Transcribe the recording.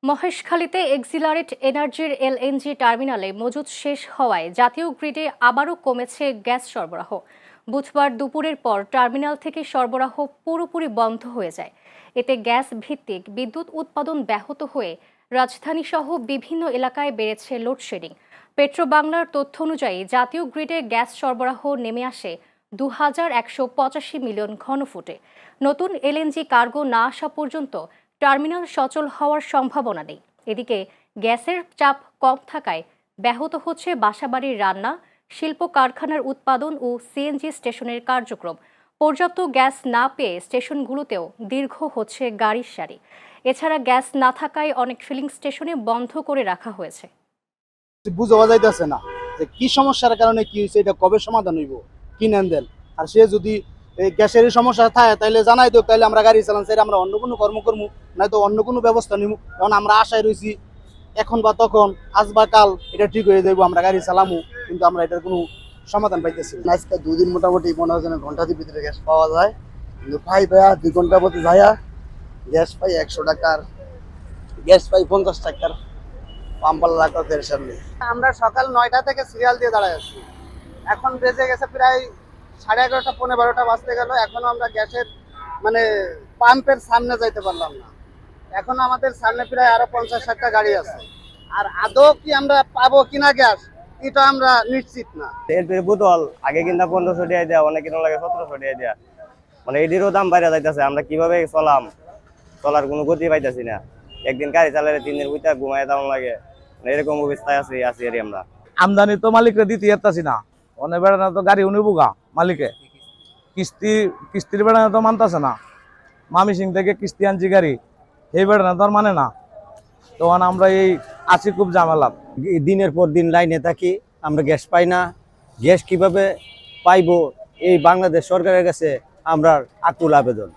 মহেশখালীতে Excelerate এনার্জির LNG টার্মিনালে মজুত শেষ হওয়ায় জাতীয় গ্রিডে আবারও কমেছে গ্যাস সরবরাহ। বুধবার দুপুরের পর টার্মিনাল থেকে সরবরাহ পুরোপুরি বন্ধ হয়ে যায়। এতে গ্যাস ভিত্তিক বিদ্যুৎ উৎপাদন ব্যাহত হয়ে রাজধানীসহ বিভিন্ন এলাকায় বেড়েছে লোডশেডিং। পেট্রোবাংলার তথ্য অনুযায়ী জাতীয় গ্রিডে গ্যাস সরবরাহ নেমে আসে 2185 মিলিয়ন ঘনফুটে। নতুন এলএনজি কার্গো না আসা পর্যন্ত টার্মিনাল সচল হওয়ার সম্ভাবনা নেই। এদিকে গ্যাসের চাপ কম থাকায় ব্যাহত হচ্ছে বাসাবাড়ির রান্না, শিল্প কারখানার উৎপাদন ও সিএনজি স্টেশনের কার্যক্রম। পর্যাপ্ত গ্যাস না পেয়ে স্টেশনগুলোতেও দীর্ঘ হচ্ছে গাড়ির সারি। এছাড়া গ্যাস না থাকায় অনেক ফিলিং স্টেশনে বন্ধ করে রাখা হয়েছে। বুঝাওয়া যাইতেছে না যে কি সমস্যার কারণে কি হয়েছে, এটা কবে সমাধান হইব, কি নেন দেন। আর সে যদি গ্যাসের সমস্যা থাকে তাহলে জানাই তো, তাহলে আমরা গাড়ি চালান, সেটা আমরা অন্য কোনো কর্ম করবো, নয়তো অন্য কোনো ব্যবস্থা নিব। কারণ আমরা আশায় রয়েছি এখন বা তখন, আজ বা কাল এটা ঠিক হয়ে যাইব, আমরা গাড়ি চালামু, কিন্তু আমরা এটার কোনো সমাধান পাইতেছি না। আজকে দুদিন মোটামুটি 15 ঘন্টার ভিতরে গ্যাস পাওয়া যায়, কিন্তু পাই 2 ঘন্টা মতো যায়া গ্যাস পাই 100 টাকার, গ্যাস পাই 50 টাকার। আমরা সকাল 9টা থেকে সিরিয়াল দিয়ে দাঁড়ায় আছি, এখন বেজে গেছে প্রায় 11:30 পৌনে 12টা বাজতে গেল, এখনো আমরা গ্যাসের মানে পাম্পের সামনে যাইতে পারলাম না। এখন আমাদের সামনে প্রায় আরো 50-60টা গাড়ি আছে, আর আদৌ কি আমরা পাবো কিনা গ্যাস এটা আমরা নিশ্চিত না। এলপির বোতল আগে কিনা 1500 টাকা দেওয়া, অনেক কিনা লাগে 1700 টাকা দেওয়া, মানে এটিরও দাম বাইরে যাইতেছে। আমরা কিভাবে চলার কোনো গতি পাইতেছি না। একদিন গাড়ি চালালে 3 দিন বুঝতে ঘুমায় দাম লাগে, এরকম অবস্থায় আছি আর আমরা। আমদানি তো মালিকরে দিতে পারতাছি না, অনেক বেড়ানো তো গাড়ি উনি বুগা মালিকে কিস্তির বেড়ানো তো মানতেছে না। মামি সিং থেকে কিস্তি আনছি গাড়ি, এই বেড়ানো তো আর মানে না। তখন আমরা এই আছি খুব ঝামেলা। দিনের পর দিন লাইনে থাকি, আমরা গ্যাস পাই না। গ্যাস কিভাবে পাইবো, এই বাংলাদেশ সরকারের কাছে আমরা আকুল আবেদন।